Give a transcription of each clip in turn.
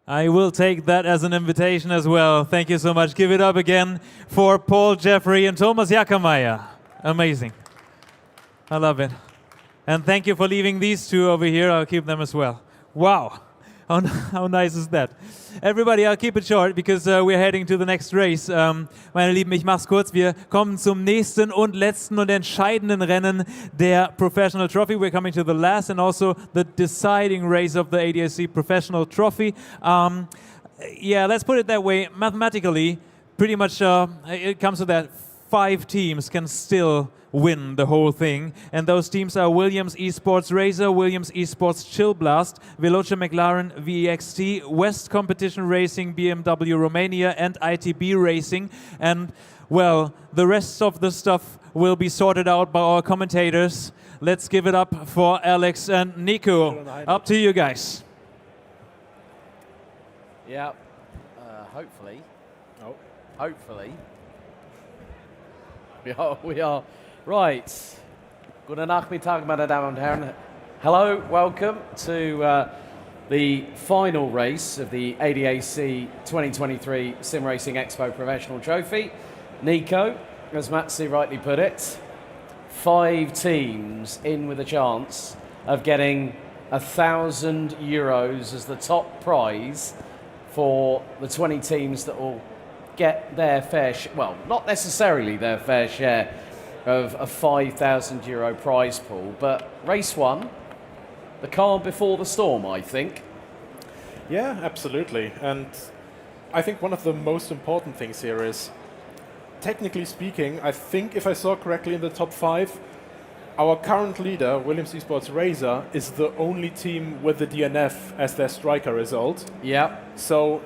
I will take that as an invitation as well. Thank you so much. Give it up again for Paul Jeffrey and Thomas Jackermeier. Amazing. I love it. And thank you for leaving these two over here. I'll keep them as well. Wow. How nice is that? Everybody, I'll keep it short because we're heading to the next race. Meine Lieben, ich mach's kurz. Wir kommen zum nächsten und letzten und entscheidenden Rennen der Professional Trophy. We're coming to the last and also the deciding race of the ADAC Professional Trophy. Yeah, let's put it that way. Mathematically, pretty much it comes to that 5 teams can still win the whole thing. And those teams are Williams Esports Razor, Williams Esports Chill Blast, Veloce McLaren VEXT, West Competition Racing BMW Romania, and ITB Racing. And, well, the rest of the stuff will be sorted out by our commentators. Let's give it up for Alex and Nico. Up to you guys. Yeah, hopefully. Oh. Hopefully. We are. Right. Guten Nachmittag, meine Damen und Herren. Hello, welcome to the final race of the ADAC 2023 SimRacing Expo Professional Trophy. Nico, as Matsi rightly put it, 5 teams in with a chance of getting €1,000 as the top prize for the 20 teams that will get their fair share, well, not necessarily their fair share of a €5,000 prize pool, but race 1, the calm before the storm, I think. Yeah, absolutely. And I think one of the most important things here is, technically speaking, I think if I saw correctly in the top 5, our current leader, Williams Esports Razor, is the only team with the DNF as their striker result. Yeah. So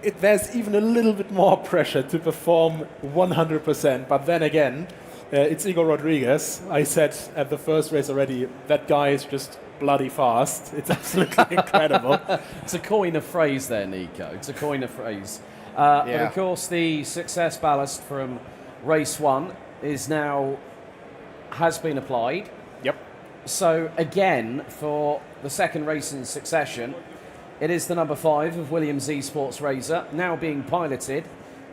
there's even a little bit more pressure to perform 100%, but then again, it's Igor Rodriguez. I said at the first race already, that guy is just bloody fast. It's absolutely incredible. It's a coin of phrase there, Nico. It's a coin of phrase. Yeah. But of course, the success ballast from race 1 has been applied. Yep. So again, for the second race in succession, it is the number 5 of Williams Esports Razor, now being piloted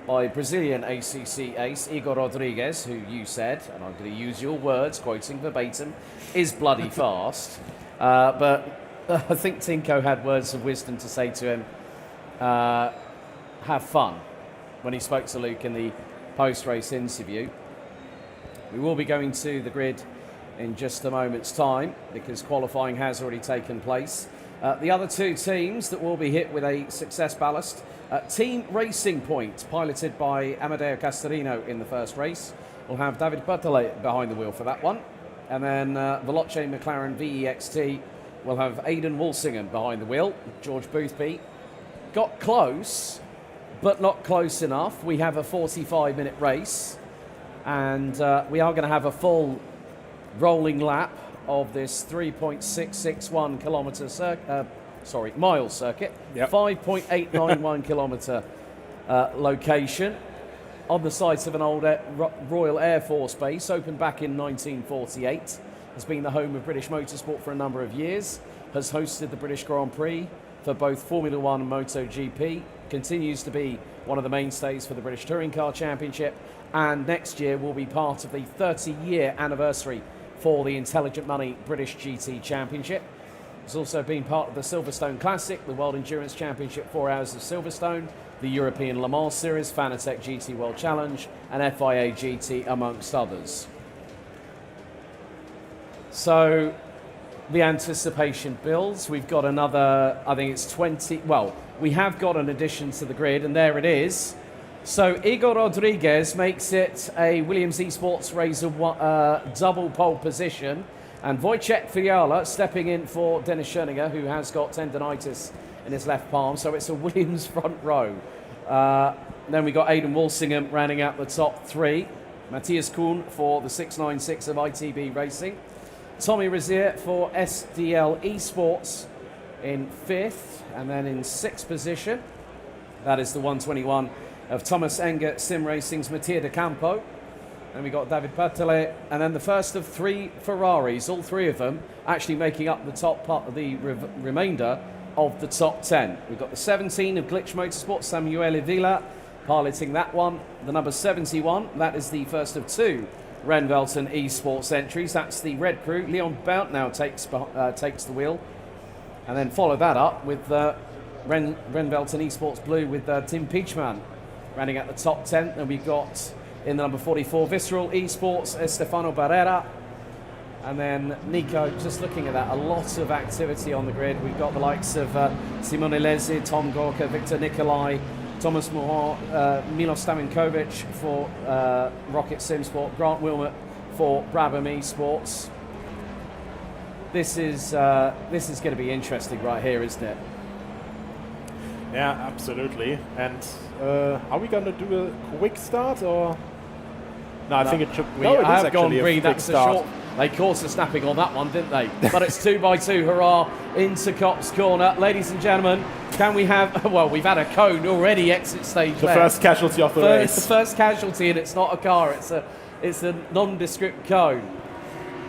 by Brazilian ACC ace Igor Rodriguez, who you said, and I'm going to use your words, quoting verbatim, is bloody fast. But I think Tinko had words of wisdom to say to him, have fun, when he spoke to Luke in the post-race interview. We will be going to the grid in just a moment's time because qualifying has already taken place. The other 2 teams that will be hit with a success ballast, Team Racing Point, piloted by Amadeo Castorino in the first race. We'll have David Bertole behind the wheel for that one. And then Veloce McLaren VEXT will have Aidan Walsingham behind the wheel. George Boothby got close, but not close enough. We have a 45-minute race, and we are going to have a full rolling lap of this 3.661 mile circuit, yep. 5.891 kilometre location on the site of an old Royal Air Force base, opened back in 1948, has been the home of British motorsport for a number of years, has hosted the British Grand Prix for both Formula One and MotoGP, continues to be one of the mainstays for the British Touring Car Championship, and next year will be part of the 30-year anniversary for the Intelligent Money British GT Championship. It's also been part of the Silverstone Classic, the World Endurance Championship 4 Hours of Silverstone, the European Le Mans Series, Fanatec GT World Challenge, and FIA GT, amongst others. So the anticipation builds. We've got another, I think it's 20, well, we have got an addition to the grid, and there it is. So Igor Rodriguez makes it a Williams Esports Razor double pole position, and Wojciech Fiala stepping in for Dennis Schoeninger, who has got tendonitis in his left palm, so it's a Williams front row. Then we got Aidan Walsingham rounding out the top 3, Matthias Kuhn for the 696 of ITB Racing, Tommy Razier for SDL Esports in 5th, and then in 6th position, that is the 121 of Thomas Enger Sim Racing's Mattia De Campo. And we got David Bertole, and then the first of 3 Ferraris, all 3 of them actually making up the top part of the remainder of the top 10. We've got the 17 of Glitch Motorsport, Samuele Villa, piloting that one. The number 71, that is the first of 2 Renvelton Esports entries. That's the red crew. Leon Bout now takes the wheel. And then follow that up with Renvelton Esports Blue with Tim Peachman rounding out the top 10. And we've got in the number 44 Visceral Esports, Estefano Barrera. And then Nico, just looking at that, a lot of activity on the grid. We've got the likes of Simone Lezi, Tom Gorka, Victor Nikolai, Thomas Moran, Milos Staminkovic for Rocket SimSport, Grant Wilmot for Brabham Esports. This is going to be interesting right here, isn't it? Yeah, absolutely. And are we going to do a quick start or? No, I think it should. No, it I is have gone actually a green. quick That's a start. short. They caught us snapping on that one, didn't they? But it's 2x2 hurrah into Copse Corner. Ladies and gentlemen, can we have... Well, we've had a cone already exit stage The left. first casualty of the race. The first casualty, and it's not a car. It's a nondescript cone.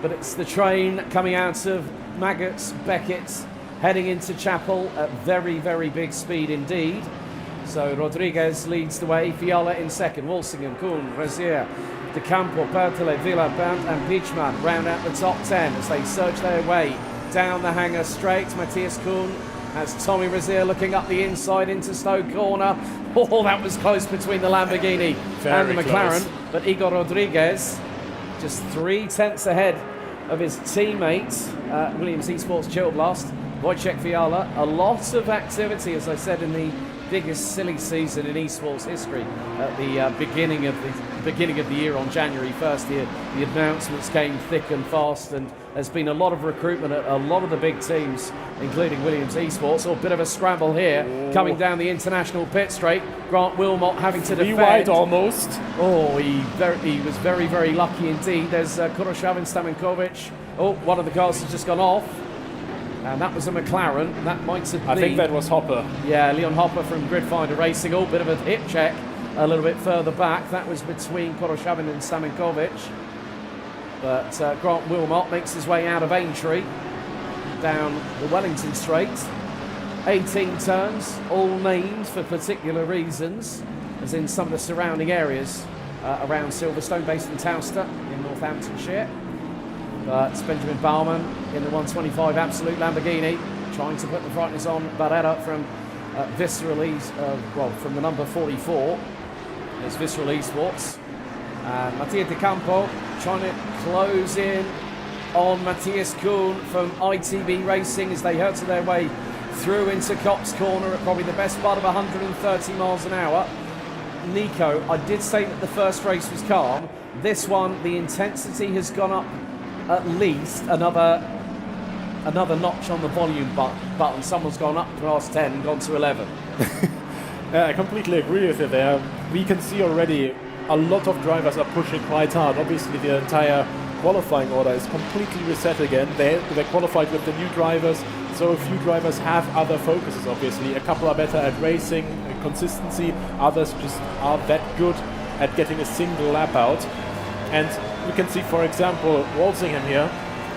But it's the train coming out of Maggots, Beckett, heading into Chapel at very, very big speed indeed. So Rodriguez leads the way. Fiala in second. Walsingham, Kuhn, Razier, De Campo, Bertele, Villa, Bant and Peachman round out the top 10 as they surge their way down the hangar straight. Matthias Kuhn has Tommy Razier looking up the inside into Stowe Corner. Oh, that was close between the Lamborghini and the McLaren. close. But Igor Rodriguez just 3 tenths ahead of his teammate, Williams Esports Chill Blast, Wojciech Fiala. A lot of activity, as I said, in the biggest silly season in esports history at the beginning of the year on January 1st. The announcements came thick and fast, and there's been a lot of recruitment at a lot of the big teams, including Williams Esports. A bit of a scramble here, coming down the international pit straight. Grant Wilmot having to defend. Wide almost. Oh, he was very, very lucky indeed. There's Kuroshavin, Staminkovic. Oh, one of the cars has just gone off. And that was a McLaren. That might have been... I think that was Hopper. Yeah, Leon Hopper from Gridfinder Racing. Oh, bit of a hip check a little bit further back. That was between Koroshavin and Staminkovic. But Grant Wilmot makes his way out of Aintree down the Wellington Straight. 18 turns, all named for particular reasons, as in some of the surrounding areas around Silverstone, based in Towcester in Northamptonshire. But Benjamin Baumann in the 125 Absolute Lamborghini, trying to put the brightness on Barrera from from the number 44. It's Visceral Esports. And Mattia De Campo trying to close in on Matthias Kuhn from ITB Racing as they hurtle their way through into Copse Corner at probably the best part of 130 miles an hour. Nico, I did say that the first race was calm. This one, the intensity has gone up at least another notch on the volume button. Someone's gone up past 10 and gone to 11. I completely agree with you there. We can see already a lot of drivers are pushing quite hard. Obviously, the entire qualifying order is completely reset again. They qualified with the new drivers, so a few drivers have other focuses, obviously. A couple are better at racing, consistency. Others just are that good at getting a single lap out. And we can see, for example, Walsingham here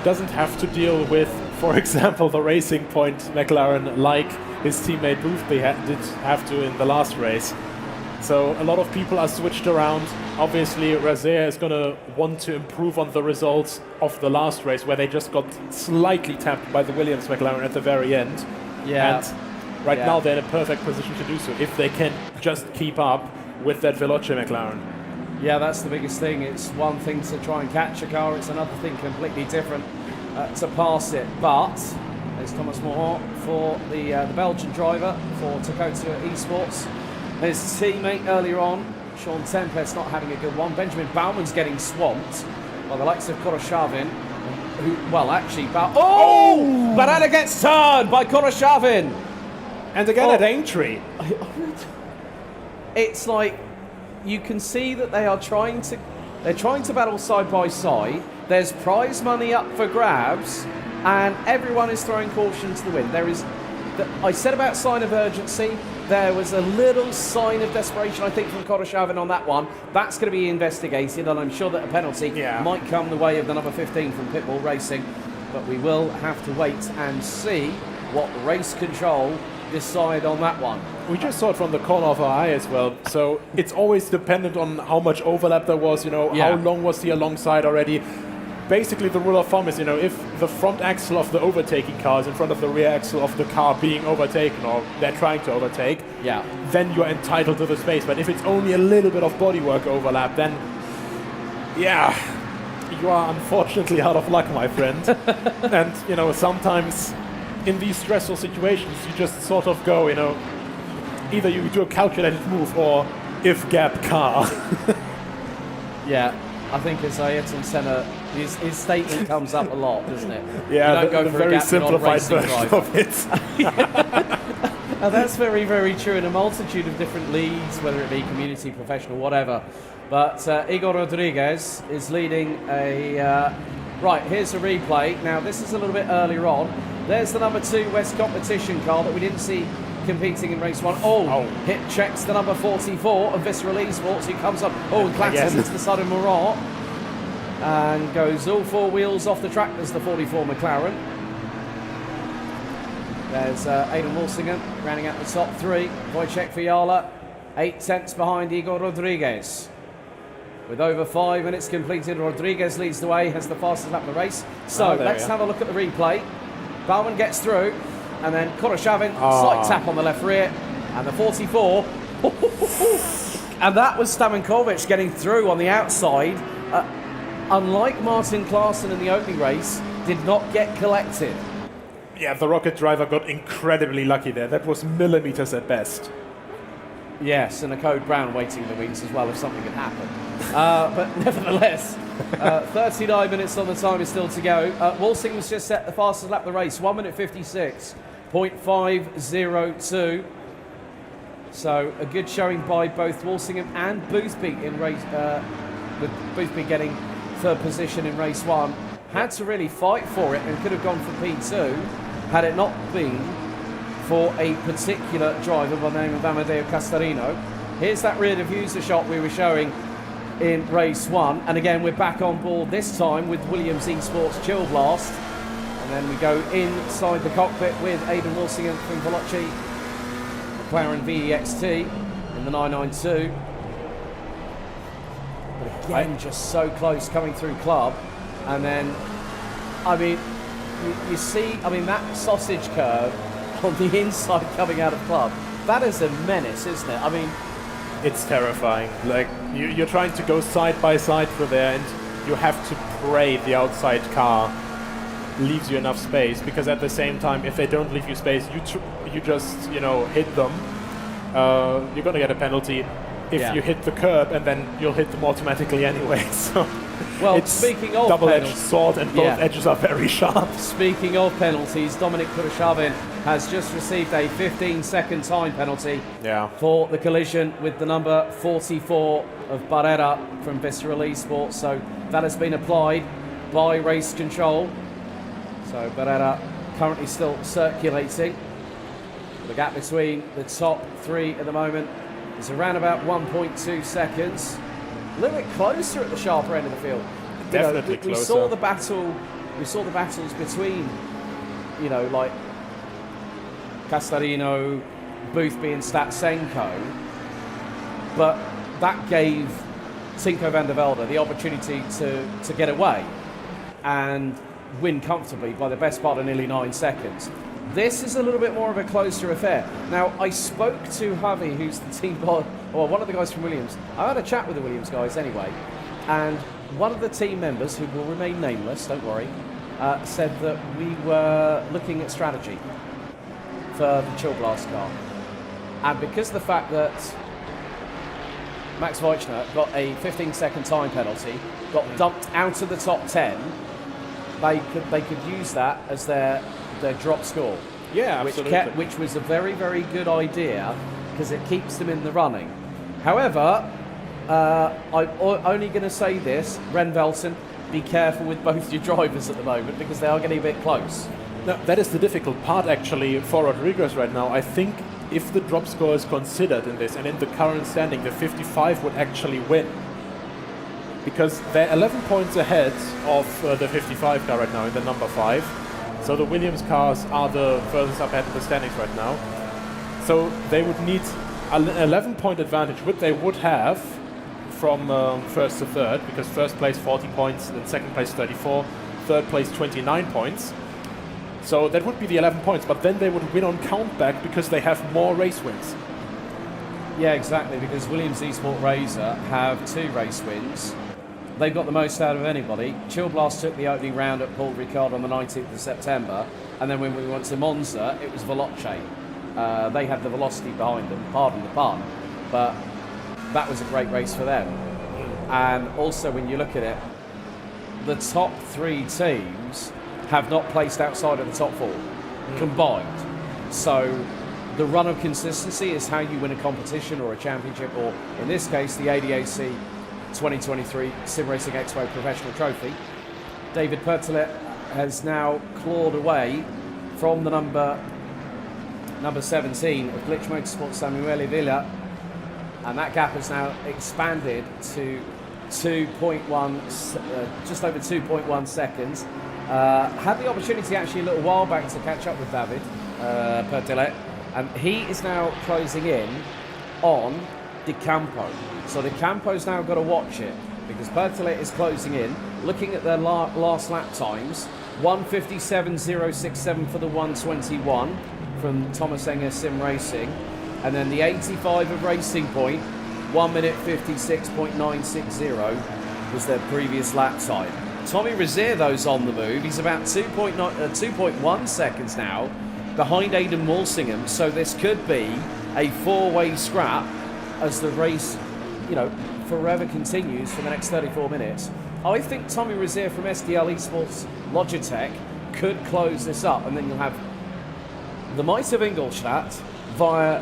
doesn't have to deal with, for example, the Racing Point McLaren like his teammate Boothby did have to in the last race. So a lot of people are switched around. Obviously, Razier is going to want to improve on the results of the last race, where they just got slightly tapped by the Williams McLaren at the very end. Yeah. And right now they're in a perfect position to do so, if they can just keep up with that Veloce McLaren. Yeah, that's the biggest thing. It's one thing to try and catch a car, it's another thing completely different to pass it. But there's Thomas Moran for the Belgian driver for Takota Esports. His teammate earlier on, Sean Tempest, not having a good one. Benjamin Baumann's getting swamped by the likes of Koroshavin, who, well, actually, Barrera gets turned by Koroshavin. And again at Aintree. It's like, you can see that they're trying to battle side by side. There's prize money up for grabs, and everyone is throwing caution to the wind. I said about sign of urgency. There was a little sign of desperation, I think, from Koroshavin on that one. That's going to be investigated, and I'm sure that a penalty might come the way of the number 15 from Pitbull Racing. But we will have to wait and see. what race control decide on that one. We just saw it from the corner of our eye as well. So it's always dependent on how much overlap there was, how long was he alongside already. Basically, the rule of thumb is, if the front axle of the overtaking car is in front of the rear axle of the car being overtaken, or they're trying to overtake, then you're entitled to the space. But if it's only a little bit of bodywork overlap, then, you are unfortunately out of luck, my friend. And, sometimes in these stressful situations, you just sort of go, either you do a calculated move or if gap car. I think as Ayrton Senna, his statement comes up a lot, doesn't it? Yeah, you don't go the for very a gap simplified version of it. Now that's very, very true in a multitude of different leagues, whether it be community, professional, whatever. But Igor Rodriguez is leading a... right, here's a replay. Now, this is a little bit earlier on. There's the number 2 West competition car that we didn't see competing in race 1. Hit checks the number 44 of Visceral Esports, who comes up, clashes into the side of Murat and goes all 4 wheels off the track. There's the 44 McLaren. There's Aidan Walsingham rounding out the top 3. Wojciech Fiala, 8 tenths behind Igor Rodriguez. With over 5 minutes completed, Rodriguez leads the way, has the fastest lap of the race. So let's have a look at the replay. Bauman gets through, and then Kurashavin, slight tap on the left rear, and the 44. And that was Stamankovic getting through on the outside. Unlike Martin Klaassen in the opening race, did not get collected. Yeah, the Rocket driver got incredibly lucky there. That was millimeters at best. Yes, and a Code Brown waiting in the wings as well if something had happened. But nevertheless, 39 minutes on the time is still to go. Walsingham's just set the fastest lap of the race, 1 minute 56.502. So a good showing by both Walsingham and Boothby in race, with Boothby getting 3rd position in race 1. Had to really fight for it and could have gone for P2 had it not been for a particular driver by the name of Amadeo Castarino. Here's that rear diffuser shot we were showing in race 1, and again we're back on board this time with Williams Esports Chill Blast, and then we go inside the cockpit with Aidan Walsingham from Veloci, McLaren VEXT in the 992. But again, just so close coming through club, and then you see, that sausage curve on the inside coming out of club, that is a menace, isn't it? It's terrifying. Like, you're trying to go side by side through there, and you have to pray the outside car leaves you enough space, because at the same time, if they don't leave you space, you just hit them. You're going to get a penalty if you hit the curb, and then you'll hit them automatically anyway. So it's speaking of double-edged sword, and both edges are very sharp. Speaking of penalties, Dominic Kurashavin has just received a 15-second time penalty for the collision with the number 44 of Barrera from Visceral Esports. So that has been applied by race control. So Barrera currently still circulating. The gap between the top 3 at the moment is around about 1.2 seconds. A little bit closer at the sharper end of the field. Definitely closer. We saw the battle. We saw the battles between, like Castarino, Boothby, and Statsenko. But that gave Tinko van der Velde the opportunity to get away and win comfortably by the best part of nearly 9 seconds. This is a little bit more of a closer affair. Now, I spoke to Javi, who's the team boss, or one of the guys from Williams. I had a chat with the Williams guys anyway, and one of the team members, who will remain nameless, don't worry, said that we were looking at strategy for the Chill Blast car. And because of the fact that Max Weichner got a 15-second time penalty, got dumped out of the top 10, they could use that as their drop score. Yeah, absolutely. Which was a very, very good idea, because it keeps them in the running. However, I'm only going to say this, Ren Velsen, be careful with both your drivers at the moment, because they are getting a bit close. No, that is the difficult part actually for Rodriguez right now. I think if the drop score is considered in this, and in the current standing, the 55 would actually win. Because they're 11 points ahead of the 55 car right now in the number 5. So the Williams cars are the furthest up ahead in the standings right now. So they would need an 11-point advantage, which they would have from first to third, because first place 40 points, then second place 34, third place 29 points. So that would be the 11 points, but then they would win on countback because they have more race wins. Yeah, exactly, because Williams Esports Razor have 2 race wins. They've got the most out of anybody. Chill Blast took the opening round at Paul Ricard on the 19th of September, and then when we went to Monza, it was Veloce. They had the velocity behind them, pardon the pun, but that was a great race for them. And also, when you look at it, the top 3 teams have not placed outside of the top 4 combined. So the run of consistency is how you win a competition or a championship, or in this case, the ADAC 2023 SimRacing Expo Professional Trophy. David Pertelet has now clawed away from the number 17 of Glitch Motorsport Samuele Villa, and that gap has now expanded to 2.1, just over 2.1 seconds. Had the opportunity actually a little while back to catch up with David Pertelet, and he is now closing in on De Campo. So De Campo's now got to watch it, because Pertelet is closing in, looking at their last lap times. 1:57.067 for the 121 from Thomas Enger Sim Racing, and then the 85 of Racing Point, 1:56.960 was their previous lap time. Tommy Rozier, those on the move, he's about 2.1 seconds now behind Aidan Walsingham, so this could be a 4-way scrap as the race, forever continues for the next 34 minutes. I think Tommy Rozier from SDL Esports Logitech could close this up, and then you'll have the might of Ingolstadt via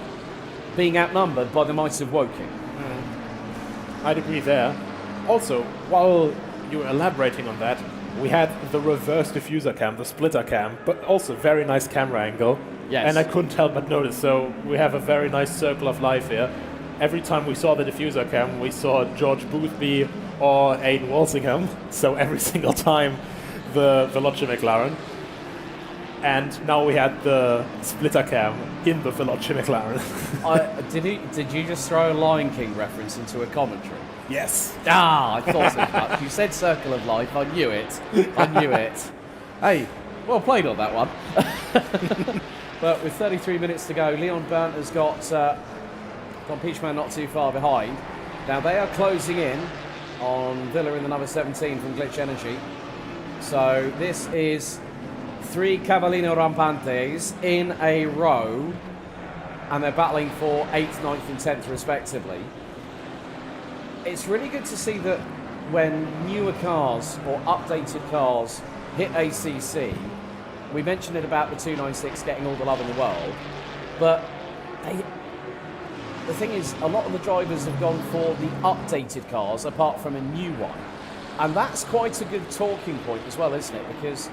being outnumbered by the might of Woking. I'd agree there. Also, while you were elaborating on that, we had the reverse diffuser cam, the splitter cam, but also very nice camera angle. Yes. And I couldn't help but notice, so we have a very nice circle of life here. Every time we saw the diffuser cam, we saw George Boothby or Aidan Walsingham, so every single time the Veloce McLaren. And now we had the splitter cam in the Veloce McLaren. Did you just throw a Lion King reference into a commentary? Yes. I thought as much. You said Circle of Life. I knew it. Hey, well played on that one. But with 33 minutes to go, Leon Berndt has got Peachman not too far behind. Now they are closing in on Villa in the number 17 from Glitch Energy. So this is 3 Cavallino Rampantes in a row, and they're battling for 8th, 9th and 10th respectively. It's really good to see that when newer cars or updated cars hit ACC, we mentioned it about the 296 getting all the love in the world, but the thing is, a lot of the drivers have gone for the updated cars apart from a new one, and that's quite a good talking point as well, isn't it? Because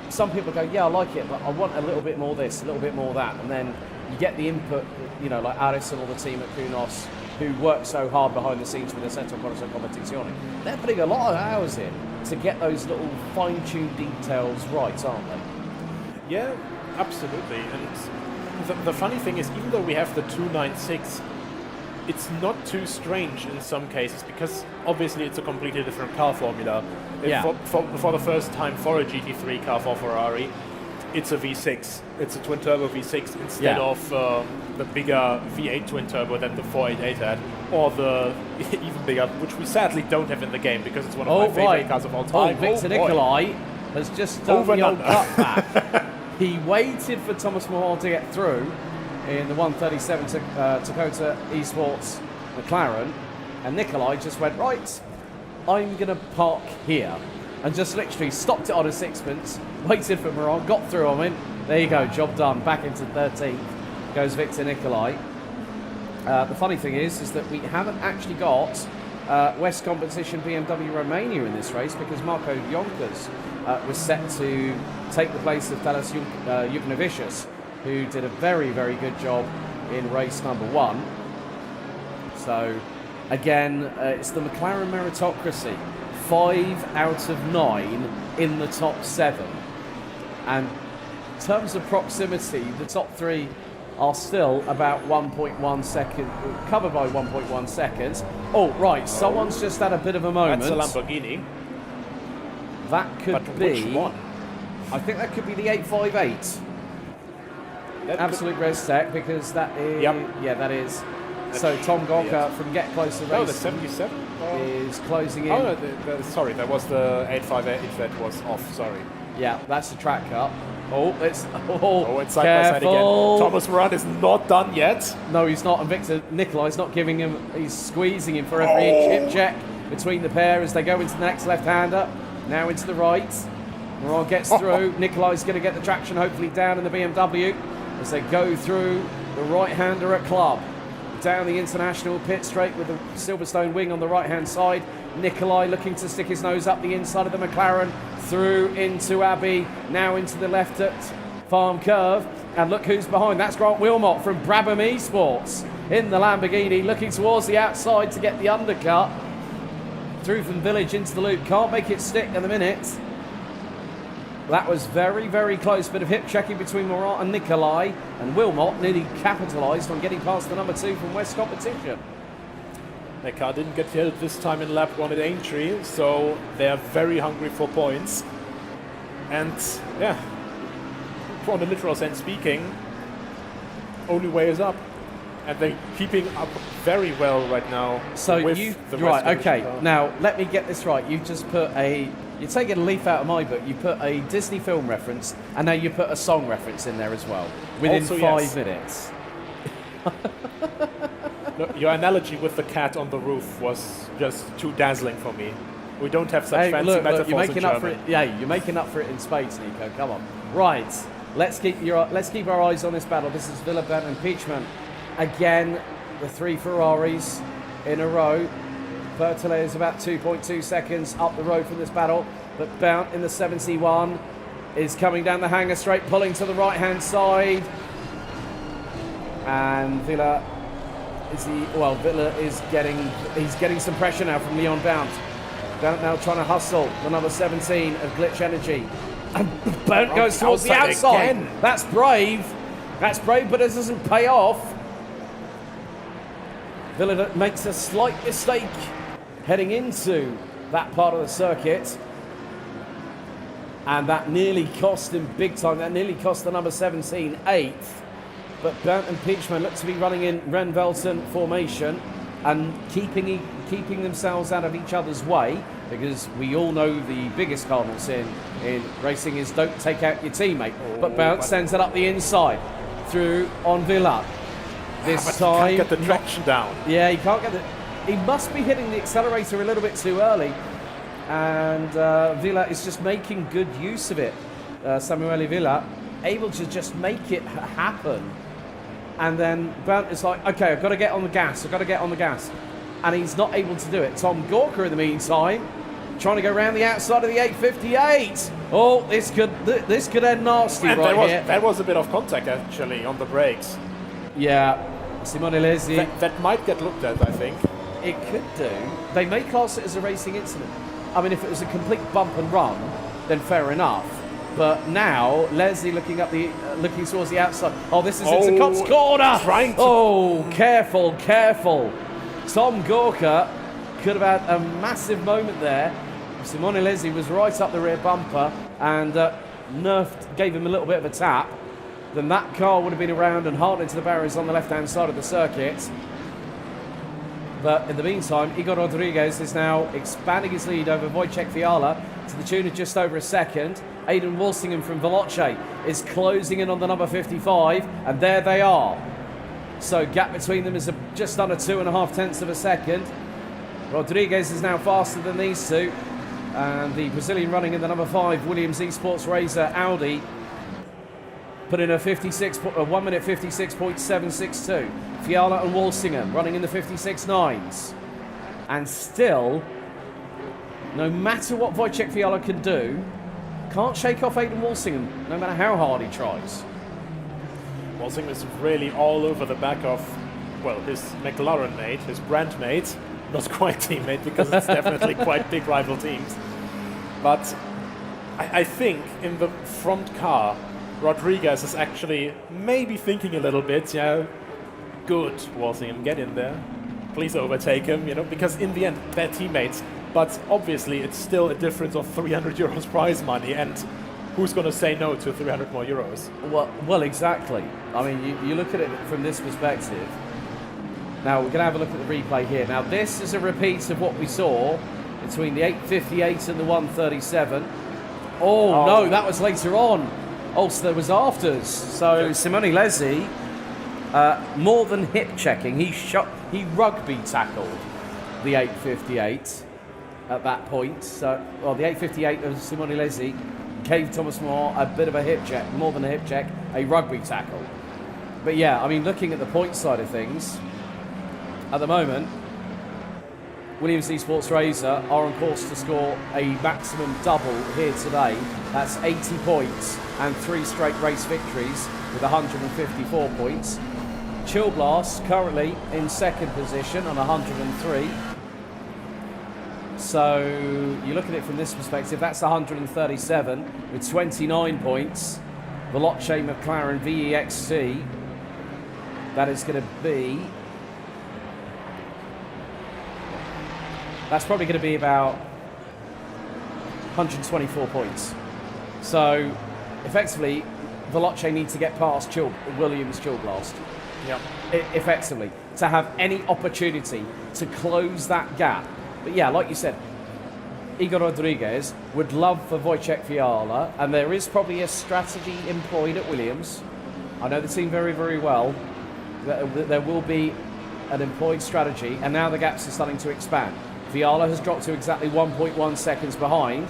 some people go, yeah, I like it, but I want a little bit more this, a little bit more that, and then you get the input, like Aris and all the team at Kunos, who work so hard behind the scenes with the Centro Corso Competizione. They're putting a lot of hours in to get those little fine-tuned details right, aren't they? Yeah, absolutely. And the funny thing is, even though we have the 296, it's not too strange in some cases, because obviously it's a completely different car formula. Yeah. For the first time for a GT3 car for Ferrari, it's a V6. It's a twin-turbo V6 instead of the bigger V8 twin-turbo that the 488 had, or the even bigger, which we sadly don't have in the game because it's one of my favorite cars of all time. Victor Nicolai has just done the old cutback. He waited for Thomas Mahal to get through in the 137 Dakota Esports McLaren, and Nicolai just went, right, I'm going to park here, and just literally stopped it on a sixpence, waited for Moran, got through on him. There you go, job done. Back into 13th goes Victor Nicolai. The funny thing is that we haven't actually got West Competition BMW Romania in this race, because Marco Yonkers was set to take the place of Talas Juknevicius, who did a very, very good job in race number 1. So, again, it's the McLaren meritocracy. 5 out of 9 in the top 7. And in terms of proximity, the top three are still about 1.1 second, covered by 1.1 seconds. Oh, right, someone's just had a bit of a moment. That's a Lamborghini. That could But be... which one? I think that could be the 858. Absolute Res Tech, because that is... Yep. Yeah, that is. So Tom Gawker from Get Closer No, the Racing 77? is closing in. Oh, no, sorry, that was the 858 that was off, sorry. Yeah, that's the track cut. Oh, it's It's side by side again. Thomas Moran is not done yet. No, he's not. And Victor Nikolai's not giving him. He's squeezing him for every chip check between the pair as they go into the next left-hander. Now into the right. Moran gets through. Nikolai's going to get the traction hopefully down in the BMW as they go through the right-hander at Club. Down the international pit straight with the Silverstone wing on the right-hand side. Nikolai looking to stick his nose up the inside of the McLaren. Through into Abbey, now into the left at Farm Curve. And look who's behind. That's Grant Wilmot from Brabham Esports in the Lamborghini, looking towards the outside to get the undercut. Through from Village into the loop. Can't make it stick at the minute. That was very, very close. Bit of hip checking between Morat and Nikolai. And Wilmot nearly capitalised on getting past the number 2 from West Competition. Their car didn't get killed this time in lap 1 at Aintree, so they're very hungry for points. And yeah, from the literal sense speaking, only way is up. And they're keeping up very well right now. So with you, the right, rest of the okay, car. now let me get this right. You've just put you're taking a leaf out of my book. You put a Disney film reference, and now you put a song reference in there as well, within Also, 5 yes. minutes. No, your analogy with the cat on the roof was just too dazzling for me. We don't have such fancy metaphors you're making in up German. for it. Yeah, you're making up for it in spades, Nico. Come on. Right, let's keep our eyes on this battle. This is Villa Bent and Peachman. Again, the 3 Ferraris in a row. Bertollet is about 2.2 seconds up the road from this battle, but Bount in the 71 is coming down the hanger straight, pulling to the right-hand side. And Villa is getting some pressure now from Leon Bount. Bount now trying to hustle the number 17 of Glitch Energy. And Bount goes towards the outside. Again. That's brave. That's brave, but it doesn't pay off. Villa makes a slight mistake heading into that part of the circuit. And that nearly cost him big time. That nearly cost the number 17 8th. But Bount and Peachman look to be running in Renvelton formation and keeping themselves out of each other's way, because we all know the biggest cardinal sin in racing is don't take out your teammate. But Bount sends it up the inside through on Villa. This time, he can't get the traction down. Yeah, he can't get he must be hitting the accelerator a little bit too early, and Villa is just making good use of it. Samuele Villa able to just make it happen. And then Bount is like, okay, I've got to get on the gas. And he's not able to do it. Tom Gawker, in the meantime, trying to go around the outside of the 858. Oh, this could end nasty And here. that was a bit of contact, actually, on the brakes. Yeah, Simone Lesi. That might get looked at, I think. It could do. They may class it as a racing incident. I mean, if it was a complete bump and run, then fair enough. But now, Leslie looking towards the outside. Oh, this is into Cops corner. Careful. Tom Gawker could have had a massive moment there. Simone Leslie was right up the rear bumper and gave him a little bit of a tap. Then that car would have been around and hard into the barriers on the left-hand side of the circuit. But in the meantime, Igor Rodriguez is now expanding his lead over Wojciech Fiala to the tune of just over a second. Aidan Walsingham from Veloce is closing in on the number 55, and there they are. So gap between them is just under 2.5 tenths of a second. Rodriguez is now faster than these two, and the Brazilian running in the number 5 Williams Esports Razor Audi put in a 1 minute 56.762. Fiala and Walsingham running in the 56.9s. And still, no matter what Wojciech Fiala can do, can't shake off Aidan Walsingham, no matter how hard he tries. Walsingham is really all over the back of, well, his McLaren mate, his brand mate. Not quite teammate, because it's definitely quite big rival teams. But I think in the front car, Rodriguez is actually maybe thinking a little bit, yeah, good, Walsingham, get in there. Please overtake him, you know, because in the end, they're teammates. But obviously, it's still a difference of 300 euros prize money, and who's going to say no to 300 more euros? Well, exactly. I mean, you look at it from this perspective. Now, we're going to have a look at the replay here. Now, this is a repeat of what we saw between the 858 and the 137. Oh, no, that was later on. Oh, so there was afters. So Simone Lesi, more than hip checking, he rugby tackled the 858 at that point. So, well, the 858 of Simone Lesi gave Thomas Moore a bit of a hip check, more than a hip check, a rugby tackle. But yeah, I mean, looking at the point side of things, at the moment, Williams eSports Razor are on course to score a maximum double here today. That's 80 points and 3 straight race victories with 154 points. Chill Blast currently in second position on 103. So you look at it from this perspective, that's 137 with 29 points. Veloce McLaren VEXC, that is going to be, that's probably going to be about 124 points. So effectively, Veloce needs to get past Williams Chill Blast. Yeah. Effectively, to have any opportunity to close that gap. But yeah, like you said, Igor Rodriguez would love for Wojciech Fiala, and there is probably a strategy employed at Williams. I know the team very, very well. There will be an employed strategy, and now the gaps are starting to expand. Fiala has dropped to exactly 1.1 seconds behind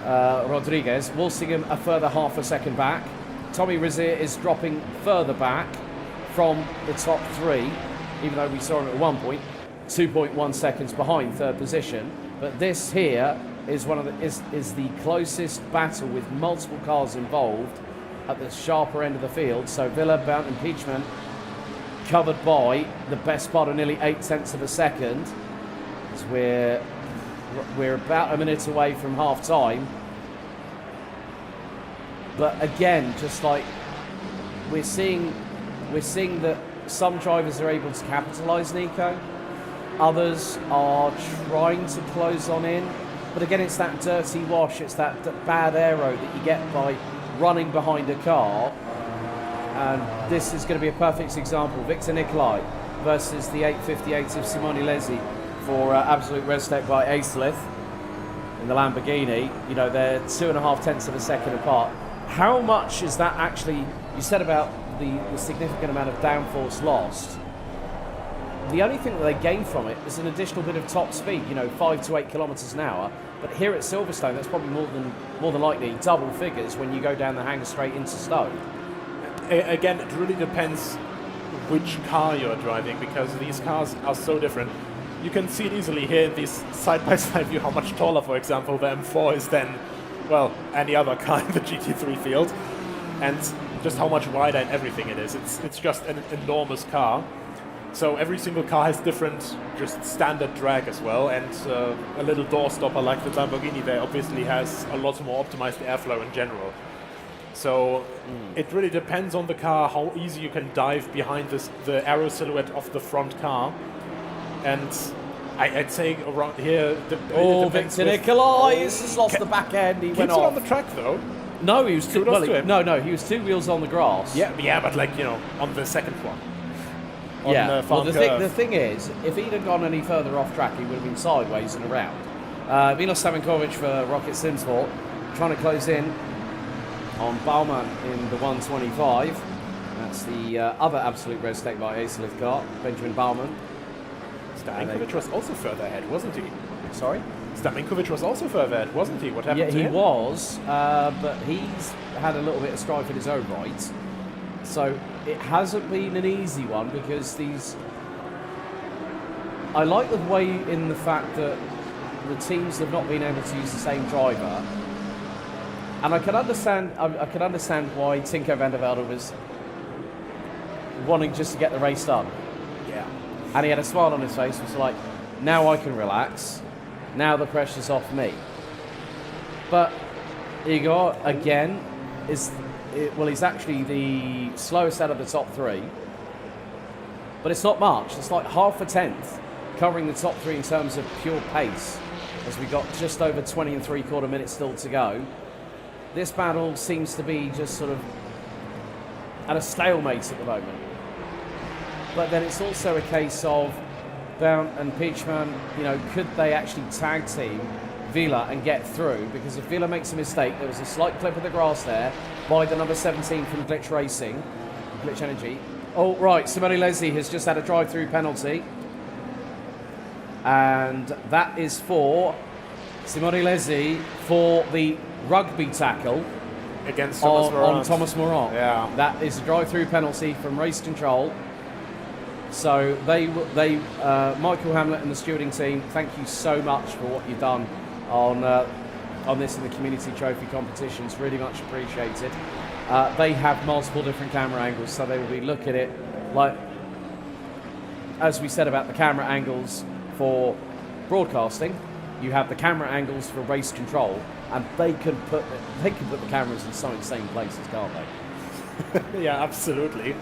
Rodriguez. Walsingham a further half a second back. Tommy Razier is dropping further back from the top 3, even though we saw him at one point, 2.1 seconds behind third position. But this here is is the closest battle with multiple cars involved at the sharper end of the field. So Villa, Bount and Peachman covered by the best part of nearly 0.8 of a second. As we're about a minute away from half time. But again, just like we're seeing that some drivers are able to capitalise, Nico. Others are trying to close on in. But again, it's that dirty wash, it's that bad aero that you get by running behind a car. And this is going to be a perfect example. Victor Nicolai versus the 858 of Simone Lesi for Absolute Respect by Aselith in the Lamborghini. You know, they're 2.5 tenths of a second apart. How much is that actually, you said about the significant amount of downforce lost. The only thing that they gain from it is an additional bit of top speed, you know, 5 to 8 kilometres an hour. But here at Silverstone, that's probably more than likely double figures when you go down the hangar straight into Stowe. Again, it really depends which car you're driving, because these cars are so different. You can see it easily here in this side-by-side view how much taller, for example, the M4 is than, well, any other car in the GT3 field, and just how much wider and everything it is. It's just an enormous car. So every single car has different, just standard drag as well, and a little door stopper like the Lamborghini there obviously has a lot more optimized airflow in general. So it really depends on the car, how easy you can dive behind the aero silhouette of the front car. And I'd say around here... Victor Nicolai has lost the back end, he went off. On the track though. No, he was he was 2 wheels on the grass. Yeah, but like, you know, on the second one. Yeah, well, the thing is, if he'd have gone any further off track, he would have been sideways and around. Milos Staminkovic for Rocket Simsport, trying to close in on Baumann in the 125. That's the other Absolute Red Stake by Aselith car, Benjamin Baumann. Staminkovic was also further ahead, wasn't he? Sorry? Staminkovic was also further ahead, wasn't he? What happened to him? Yeah, he was, but he's had a little bit of strife in his own right. So it hasn't been an easy one, because I like the way in the fact that the teams have not been able to use the same driver, and I can understand why Tinko van der Velde was wanting just to get the race done. Yeah, and he had a smile on his face. It was like, now I can relax. Now the pressure's off me. But Igor, again, he's actually the slowest out of the top 3. But it's not much. It's like half a tenth covering the top 3 in terms of pure pace, as we got just over 20 and 3/4 minutes still to go. This battle seems to be just sort of at a stalemate at the moment. But then it's also a case of Bount and Peachman, could they actually tag team Vila and get through? Because if Vila makes a mistake, there was a slight clip of the grass there by the number 17 from Glitch Energy. Oh, right, Simone Leslie has just had a drive-through penalty. And that is for Simone Leslie for the rugby tackle against on Thomas Morant. Yeah. That is a drive-through penalty from race control. So Michael Hamlet and the stewarding team, thank you so much for what you've done on this in the community trophy competitions. Really much appreciated. They have multiple different camera angles, so they will be looking at it like, as we said about the camera angles for broadcasting, you have the camera angles for race control, and they can put the cameras in some insane places, can't they? Yeah, absolutely.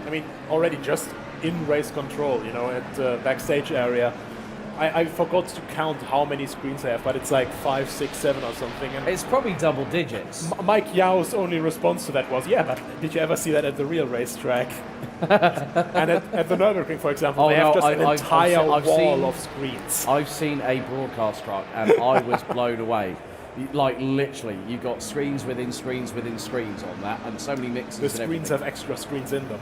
I mean, already just in race control, at the backstage area, I forgot to count how many screens I have, but it's like 5, 6, 7 or something. And it's probably double digits. Mike Yao's only response to that was, yeah, but did you ever see that at the real racetrack? And at the Nürburgring, for example, they have just an entire wall of screens. I've seen a broadcast truck, and I was blown away. Like, literally, you got screens within screens within screens on that, and so many mixes. The screens have extra screens in them.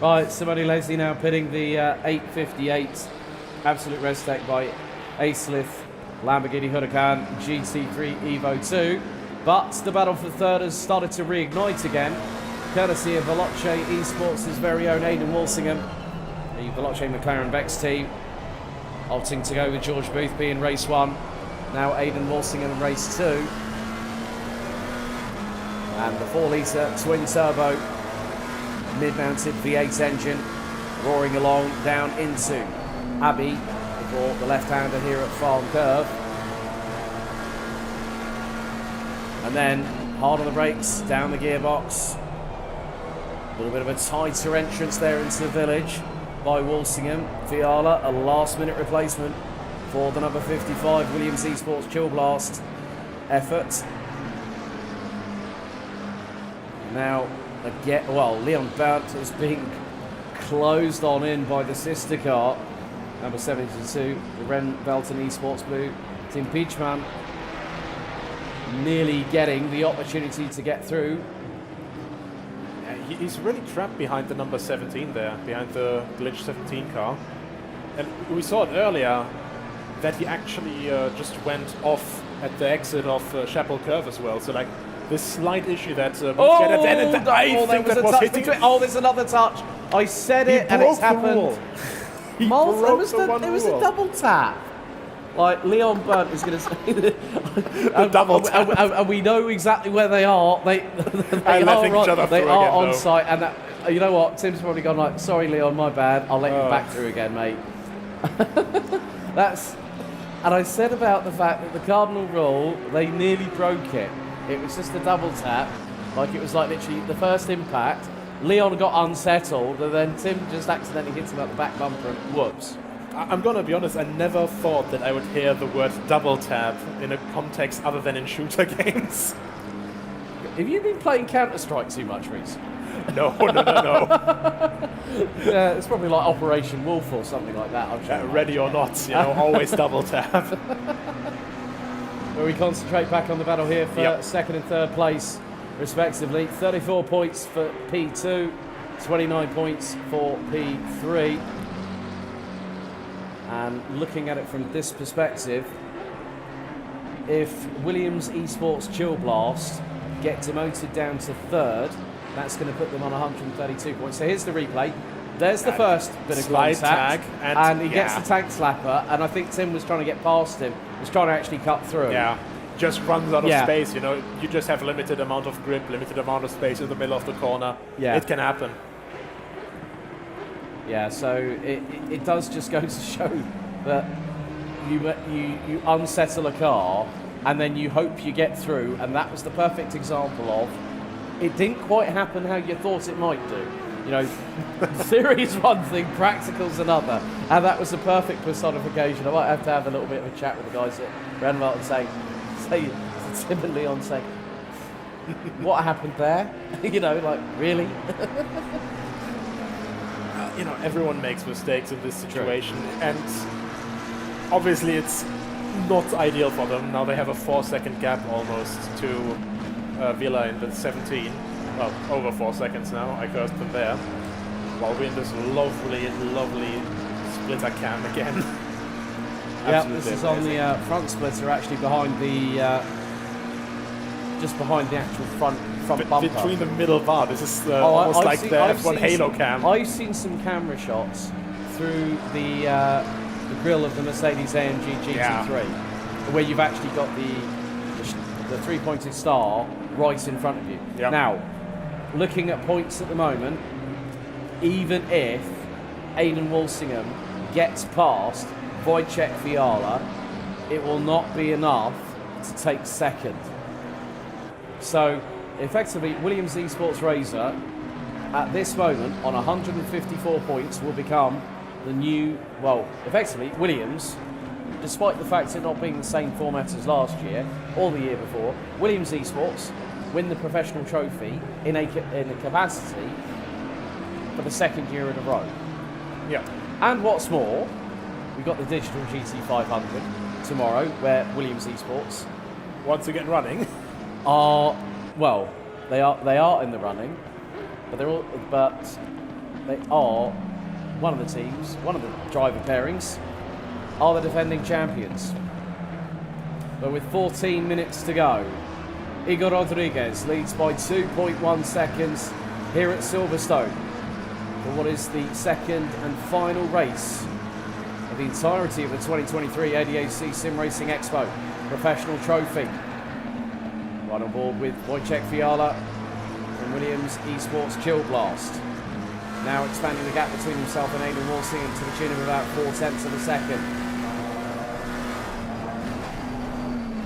Right, Simone Leslie now pitting the 858 Absolute Restec by Acelith Lamborghini Huracan GT3 Evo 2. But the battle for third has started to reignite again, courtesy of Veloce Esports' very own Aidan Walsingham. The Veloce McLaren Bex team opting to go with George Boothby in race 1. Now Aidan Walsingham in race 2. And the 4-litre twin-turbo mid-mounted V8 engine roaring along down into Abbey for the left-hander here at Farm Curve. And then hard on the brakes, down the gearbox. A little bit of a tighter entrance there into the village by Walsingham. Fiala, a last-minute replacement for the number 55 Williams Esports Chill Blast effort. Now, again, Leon Bount is being closed on in by the sister car, number 72, the Ren Belton Esports Blue. Tim Peachman nearly getting the opportunity to get through. He's really trapped behind the number 17 there, behind the Glitch 17 car. And we saw it earlier that he actually just went off at the exit of Chapel Curve as well. So, like, this slight issue that I think that was hitting. There's another touch. I said it, and it's happened. He broke the one it was rule. a double tap. Like, Leon Bount is going to say the double tap. And we know exactly where they are. They are on site, and that, you know what? Tim's probably gone like, "Sorry, Leon, my bad. I'll let you back through again, mate." And I said about the fact that the cardinal rule, they nearly broke it. It was just a double tap, like it was like literally the first impact. Leon got unsettled, and then Tim just accidentally hits him at the back bumper, and whoops. I'm going to be honest, I never thought that I would hear the word double tap in a context other than in shooter games. Have you been playing Counter-Strike too much recently? No. Yeah, it's probably like Operation Wolf or something like that. I'm sure. Ready or not, always double tap. Where we concentrate back on the battle here for second and third place, respectively. 34 points for P2, 29 points for P3. And looking at it from this perspective, if Williams Esports Chill Blast get demoted down to third, that's going to put them on 132 points. So here's the replay. There's the first bit of slide contact, tag, and he gets the tank slapper, and I think Tim was trying to get past him, was trying to actually cut through. Yeah, just runs out of space, You just have a limited amount of grip, limited amount of space in the middle of the corner. Yeah. It can happen. Yeah, so it does just go to show that you unsettle a car and then you hope you get through, and that was the perfect example of it didn't quite happen how you thought it might do. You know, theory is one thing, practical's another, and that was the perfect personification. I might have to have a little bit of a chat with the guys at Renwell and say Tim and Leon, say, what happened there? You know, like, really? You know, everyone makes mistakes in this situation, and obviously it's not ideal for them. Now they have a 4-second gap almost to Villa in the 17. Well, over 4 seconds now. I cursed them there. While we're in this lovely splitter cam again. Yeah, this is on the front splitter, actually behind the just behind the actual front bumper. Between the middle bar. This is almost like the F1 Halo cam. I've seen some camera shots through the grille of the Mercedes AMG GT3, where you've actually got the three-pointed star right in front of you. Yep. Now, looking at points at the moment, even if Aidan Walsingham gets past Wojciech Fiala, it will not be enough to take second. So, effectively, Williams Esports Razor, at this moment, on 154 points, will become the new, well, effectively, Williams, despite the fact it not being the same format as last year or the year before, Williams Esports win the professional trophy in a capacity for the second year in a row. Yeah. And what's more, we've got the Digital GT500 tomorrow, where Williams Esports Once again running. are, well, they are in the running, but they are one of the teams, one of the driver pairings, are the defending champions. But with 14 minutes to go, Igor Rodriguez leads by 2.1 seconds here at Silverstone for what is the second and final race of the entirety of the 2023 ADAC SimRacing Expo Professional Trophy. Right on board with Wojciech Fiala from Williams Esports Chill Blast. Now expanding the gap between himself and Aidan Walsingham to the tune of about 0.4 of a second.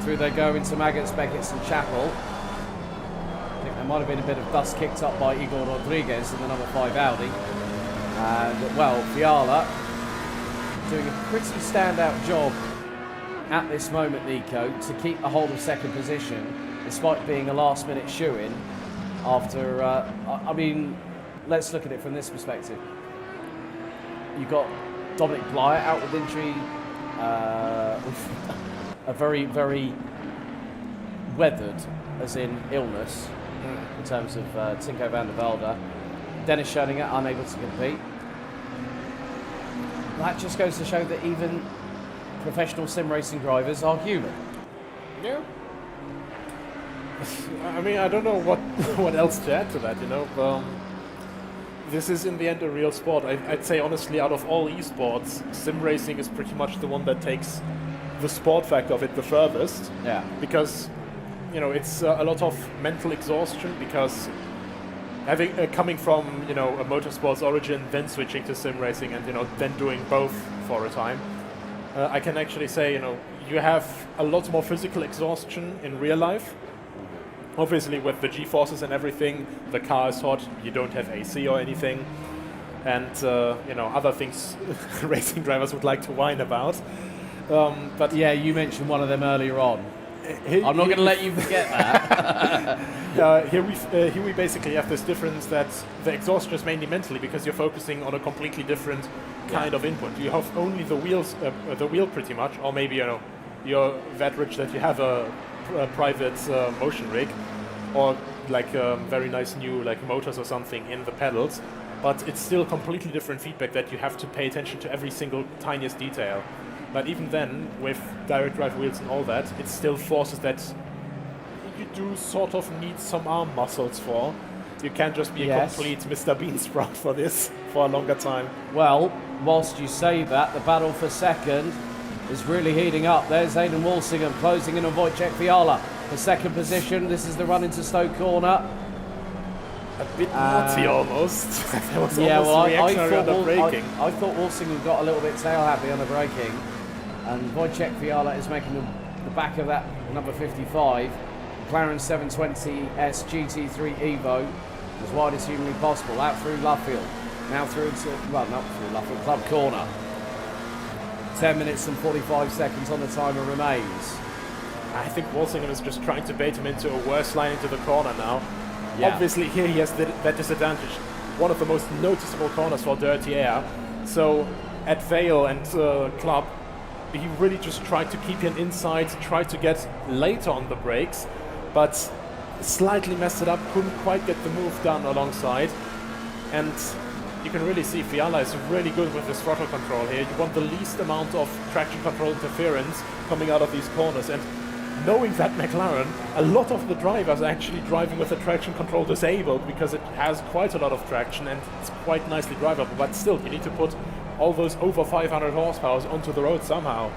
Through they go into Maggots, Beckett's and Chapel. I think there might have been a bit of dust kicked up by Igor Rodriguez in the number 5 Audi. And, well, Fiala doing a pretty standout job at this moment, Nico, to keep a hold of second position, despite being a last-minute shoe-in after, I mean, let's look at it from this perspective. You've got Dominic Blyer out with injury, a very, very weathered, as in illness, in terms of Tinko van der Velde. Dennis Schoeninger unable to compete. That just goes to show that even professional sim racing drivers are human. Yeah. I mean, I don't know what else to add to that, you know. This is in the end a real sport. I'd say honestly, out of all esports, sim racing is pretty much the one that takes the sport factor of it the furthest. Yeah. Because, you know, it's a lot of mental exhaustion, because having coming from, you know, a motorsports origin, then switching to sim racing, and, you know, then doing both for a time, I can actually say, you know, you have a lot more physical exhaustion in real life. Obviously, with the G-forces and everything, the car is hot, you don't have AC or anything, and, you know, other things racing drivers would like to whine about. But yeah, you mentioned one of them earlier on. I'm not going to let you forget that. Here we basically have this difference that the exhaustion is mainly mentally, because you're focusing on a completely different kind of input. You have only the wheel pretty much, or maybe, you know, you're that rich that you have a private motion rig, or like very nice new like motors or something in the pedals, but it's still completely different feedback that you have to pay attention to every single tiniest detail. But even then, with direct drive wheels and all that, it still forces that you do sort of need some arm muscles for. You can't just be a complete Mr. Beansprout for this for a longer time. Well, whilst you say that, the battle for second is really heating up. There's Aidan Walsingham closing in on Wojciech Fiala for second position. This is the run into Stoke Corner. A bit naughty almost. There was Yeah, almost well, reactionary on the braking. I thought Walsingham got a little bit tail happy on the braking, and Wojciech Fiala is making the back of that number 55, McLaren 720S GT3 Evo, as wide as humanly possible, out through Luffield, now through into, well, not through Luffield, Club Corner. 10 minutes and 45 seconds on the timer remains. I think Walsingham is just trying to bait him into a worse line into the corner now. Yeah. Obviously here he has that disadvantage. One of the most noticeable corners for dirty air. So at Vale and Club, he really just tried to keep him inside, tried to get later on the brakes, but slightly messed it up, couldn't quite get the move done alongside. And you can really see Fiala is really good with his throttle control here. You want the least amount of traction control interference coming out of these corners. And knowing that McLaren, a lot of the drivers are actually driving with the traction control disabled because it has quite a lot of traction and it's quite nicely drivable. But still, you need to put all those over 500 horsepower onto the road somehow.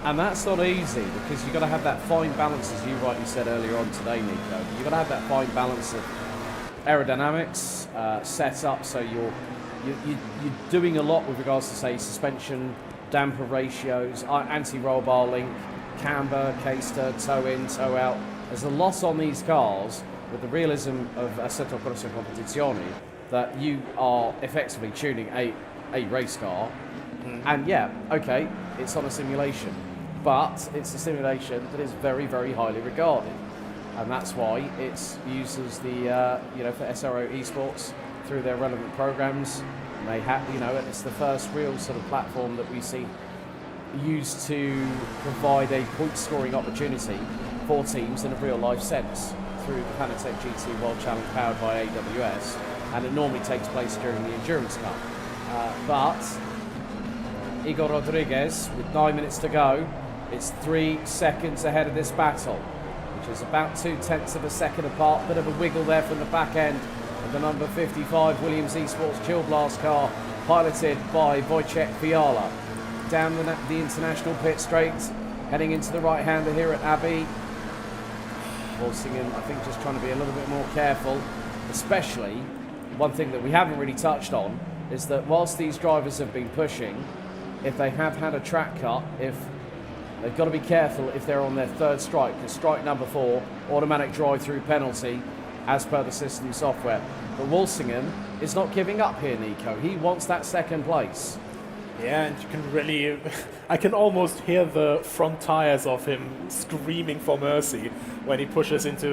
And that's not easy because you've got to have that fine balance, as you rightly said earlier on today, Nico. You've got to have that fine balance of aerodynamics, set up so you're doing a lot with regards to, say, suspension, damper ratios, anti-roll bar link, camber, caster, toe in, toe out. There's a lot on these cars with the realism of Assetto Corsa Competizione that you are effectively tuning a race car. And yeah, okay, it's on a simulation, but it's a simulation that is very, very highly regarded. And that's why it's used as the, for SRO esports through their relevant programs. And they have, and it's the first real sort of platform that we see used to provide a point scoring opportunity for teams in a real life sense through the Fanatec GT World Challenge powered by AWS. And it normally takes place during the Endurance Cup. But Igor Rodriguez, with 9 minutes to go, is 3 seconds ahead of this battle, which is about 0.2 of a second apart. Bit of a wiggle there from the back end of the number 55 Williams Esports Chill Blast car, piloted by Wojciech Fiala. Down the international pit straight, heading into the right-hander here at Abbey. Walsingham, I think, just trying to be a little bit more careful, especially one thing that we haven't really touched on is that whilst these drivers have been pushing, if they have had a track cut, if they've got to be careful if they're on their third strike, because strike number 4, automatic drive-through penalty, as per the system software. But Walsingham is not giving up here, Nico. He wants that second place. Yeah, and you can really, I can almost hear the front tires of him screaming for mercy when he pushes into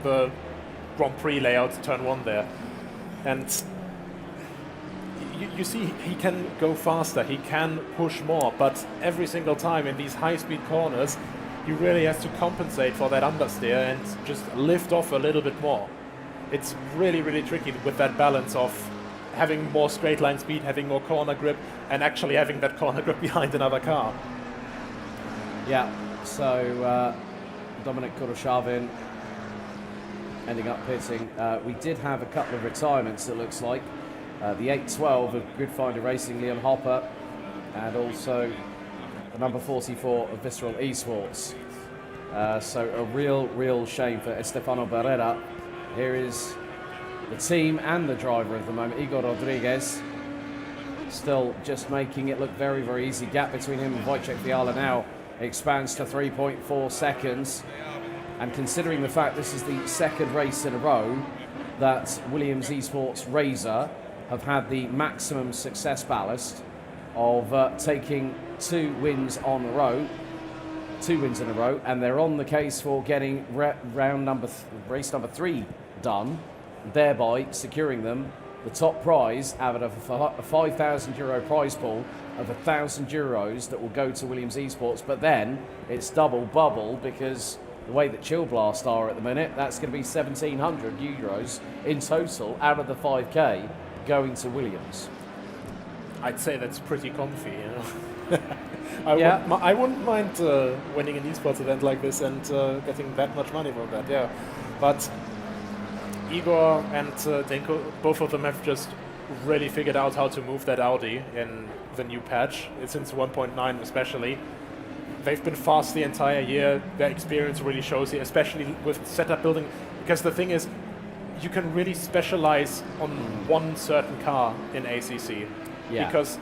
the Grand Prix layout, turn 1 there. And you see he can go faster, he can push more, but every single time in these high-speed corners, he really has to compensate for that understeer and just lift off a little bit more. It's really, really tricky with that balance of having more straight line speed, having more corner grip, and actually having that corner grip behind another car. Yeah, so Dominic Kuroshavin ending up pitting. We did have a couple of retirements, it looks like. The 812 of Gridfinder Racing, Leon Hopper, and also the number 44 of Visceral Esports. So a real shame for Estefano Barrera. Here is the team and the driver of the moment, Igor Rodriguez, still just making it look very, very easy. Gap between him and Wojciech Fiala now expands to 3.4 seconds. And considering the fact this is the second race in a row that Williams Esports Razor have had the maximum success ballast of taking 2 wins in a row, and they're on the case for getting race number 3 done, thereby securing them the top prize out of a €5,000 prize pool of €1,000 that will go to Williams Esports. But then it's double bubble because the way that Chill Blast are at the minute, that's going to be €1,700 in total out of the 5K going to Williams. I'd say that's pretty comfy, Yeah. I wouldn't mind winning an esports event like this and getting that much money for that, yeah. But Igor and Denko, both of them have just really figured out how to move that Audi in the new patch, since 1.9 especially. They've been fast the entire year. Their experience really shows here, especially with setup building, because the thing is, you can really specialize on one certain car in ACC. Yeah. Because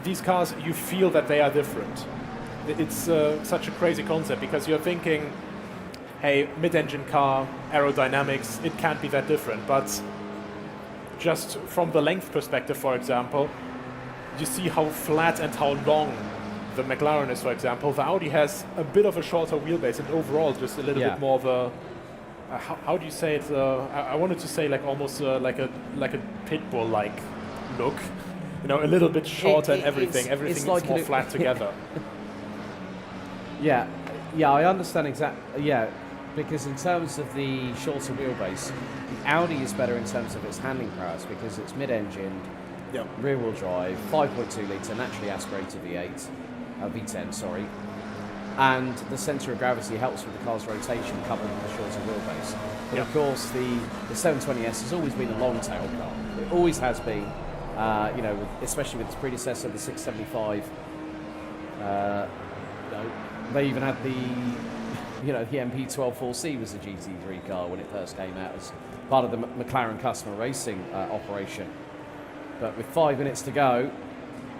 these cars, you feel that they are different. It's such a crazy concept because you're thinking, hey, mid-engine car, aerodynamics, it can't be that different. But just from the length perspective, for example, you see how flat and how long the McLaren is, for example. The Audi has a bit of a shorter wheelbase and overall just a little bit more of a, how do you say it? I wanted to say like almost like a pit bull-like look. You know, a little bit shorter and everything. Everything is more flat together. Yeah, I understand exactly. Yeah, because in terms of the shorter wheelbase, the Audi is better in terms of its handling prowess because it's mid-engine, rear-wheel drive, 5.2 litre, naturally aspirated V10, sorry, and the centre of gravity helps with the car's rotation coupled with the shorter wheelbase. But of course, the 720S has always been a long-tail car. It always has been. You know, especially with its predecessor, the 675. They even had the MP124C was a GT3 car when it first came out as part of the McLaren customer racing operation. But with 5 minutes to go,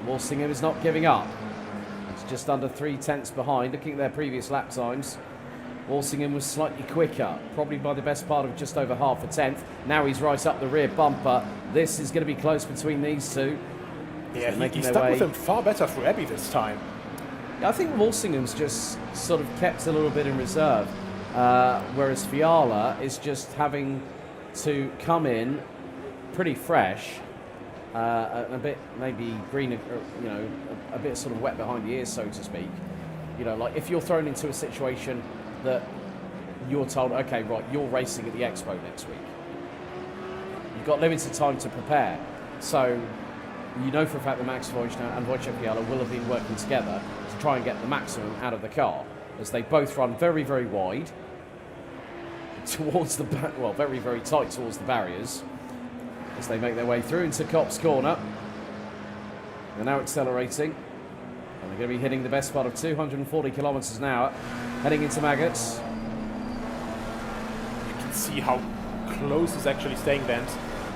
Walsingham is not giving up. It's just under 3/10 behind. Looking at their previous lap times, Walsingham was slightly quicker, probably by the best part of just over half a tenth. Now he's right up the rear bumper. This is going to be close between these two. Yeah, he stuck with him far better through Abbey this time. I think Walsingham's just sort of kept a little bit in reserve, whereas Fiala is just having to come in pretty fresh, a bit maybe green, you know, a bit sort of wet behind the ears, so to speak. You know, like if you're thrown into a situation that you're told, okay, right, you're racing at the Expo next week. You've got limited time to prepare, so you know for a fact that Max Wojcik and Wojciech Fiala will have been working together to try and get the maximum out of the car, as they both run very, very wide towards the very, very tight towards the barriers as they make their way through into Copse Corner. They're now accelerating, and they're going to be hitting the best part of 240 kilometers an hour, heading into Maggots. You can see how close he's actually staying then.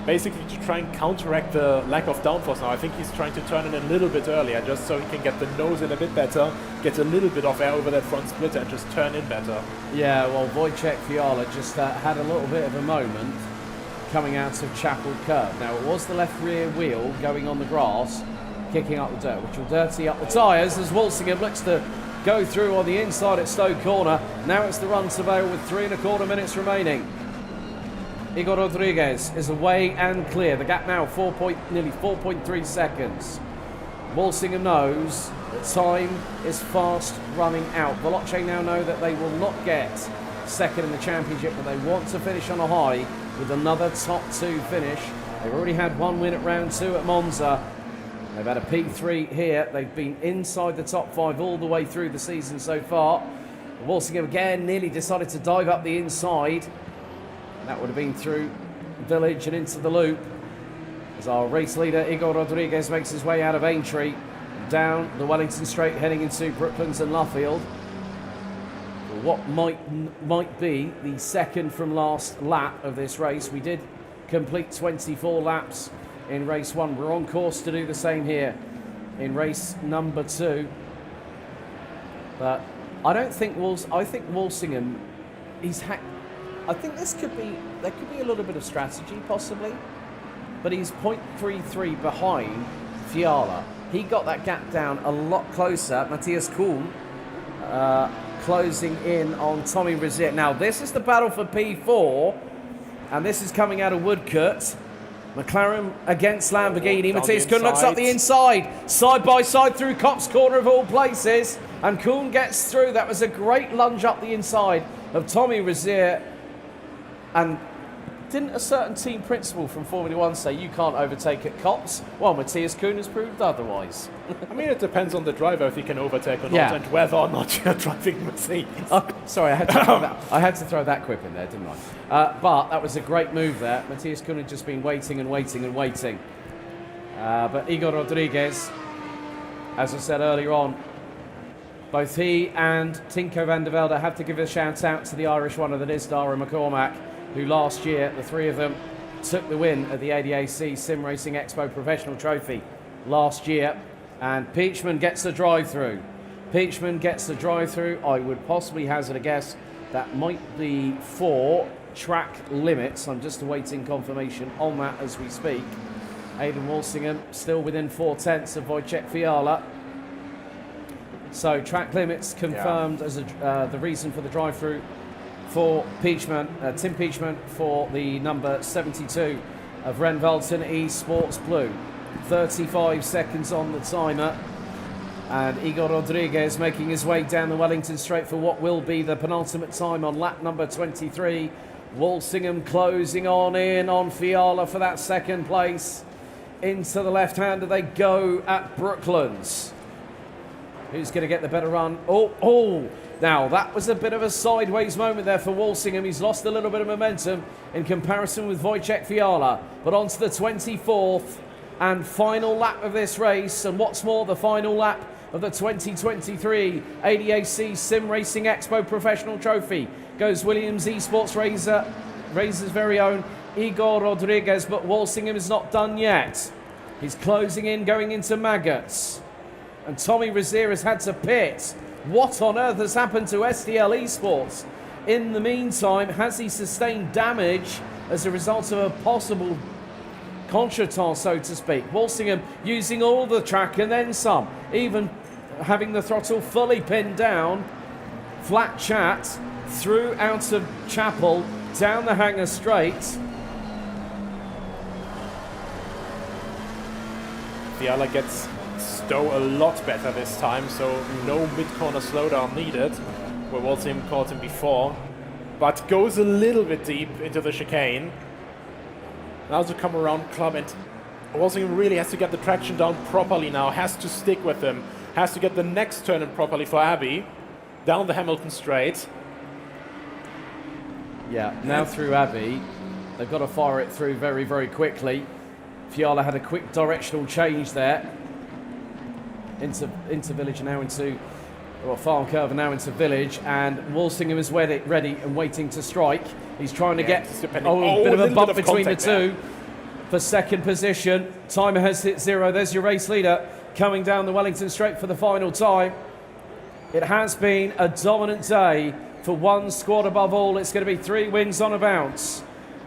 Basically to try and counteract the lack of downforce now. I think he's trying to turn in a little bit earlier just so he can get the nose in a bit better, get a little bit of air over that front splitter and just turn in better. Yeah, well, Wojciech Fiala just had a little bit of a moment coming out of Chapel Curve. Now, it was the left rear wheel going on the grass, kicking up the dirt, which will dirty up the tyres as Walsingham looks to go through on the inside at Stoke Corner. Now it's the run to Vale with 3.25 minutes remaining. Igor Rodriguez is away and clear. The gap now nearly 4.3 seconds. Walsingham knows that time is fast running out. Veloce now know that they will not get second in the championship, but they want to finish on a high with another top 2 finish. They've already had 1 win at round 2 at Monza. They've had a P3 here. They've been inside the top 5 all the way through the season so far. Walsingham again nearly decided to dive up the inside. That would have been through Village and into the loop as our race leader Igor Rodriguez makes his way out of Aintree down the Wellington Straight heading into Brooklands and Luffield. What might be the second from last lap of this race. We did complete 24 laps in race 1. We're on course to do the same here in race number 2. But I don't think I think Walsingham, I think there could be a little bit of strategy possibly, but he's 0.33 behind Fiala. He got that gap down a lot closer. Matthias Kuhn closing in on Tommy Rizet. Now this is the battle for P4, and this is coming out of Woodcote. McLaren against Lamborghini. Matthias Kuhn looks up the inside, side by side through Copse Corner of all places, and Kuhn gets through. That was a great lunge up the inside of Tommy Rizet. And didn't a certain team principal from Formula 1 say you can't overtake at Copse? Well, Matthias Kuhn has proved otherwise. I mean, it depends on the driver if he can overtake or not, and whether or not you're driving Mercedes. Oh, sorry, I had to throw that quip in there, didn't I? But that was a great move there. Matthias Kuhn had just been waiting and waiting and waiting. But Igor Rodriguez, as I said earlier on, both he and Tinko van der Velde have to give a shout out to the Irish one of the Nisdar and McCormack, who last year, the three of them, took the win at the ADAC SimRacing Expo Professional Trophy last year. And Peachman gets the drive through. Peachman gets the drive-through. I would possibly hazard a guess that might be for track limits. I'm just awaiting confirmation on that as we speak. Aidan Walsingham still within 4/10 of Wojciech Fiala. So track limits confirmed as the reason for the drive-through for Peachman, Tim Peachman, for the number 72 of Renvelton Esports Blue. 35 seconds on the timer. And Igor Rodriguez making his way down the Wellington Straight for what will be the penultimate time on lap number 23. Walsingham closing on in on Fiala for that second place. Into the left-hander they go at Brooklands. Who's going to get the better run? Now, that was a bit of a sideways moment there for Walsingham. He's lost a little bit of momentum in comparison with Wojciech Fiala. But on to the 24th and final lap of this race. And what's more, the final lap of the 2023 ADAC SimRacing Expo Professional Trophy goes Williams Esports Razor's very own Igor Rodriguez. But Walsingham is not done yet. He's closing in, going into Maggots. And Tommy Rozier has had to pit. What on earth has happened to SDL Esports? In the meantime, has he sustained damage as a result of a possible contretemps, so to speak? Walsingham using all the track and then some, even having the throttle fully pinned down. Flat chat through out of Chapel, down the Hanger Straight. Fiala gets Stowe a lot better this time, so no mid-corner slowdown needed, where Walsingham caught him before, but goes a little bit deep into the chicane. Now to come around Club, and Walsingham really has to get the traction down properly now, has to stick with him, has to get the next turn in properly for Abbey, down the Hamilton Straight. Yeah, now through Abbey, they've got to fire it through very, very quickly. Fiala had a quick directional change there. Into Village, now into Farm Curve, and now into Village, and Walsingham is ready and waiting to strike. He's trying to get a bit of a bump between the two for second position. Timer has hit 0. There's your race leader coming down the Wellington Straight for the final time. It has been a dominant day for one squad above all. It's going to be 3 wins on a bounce.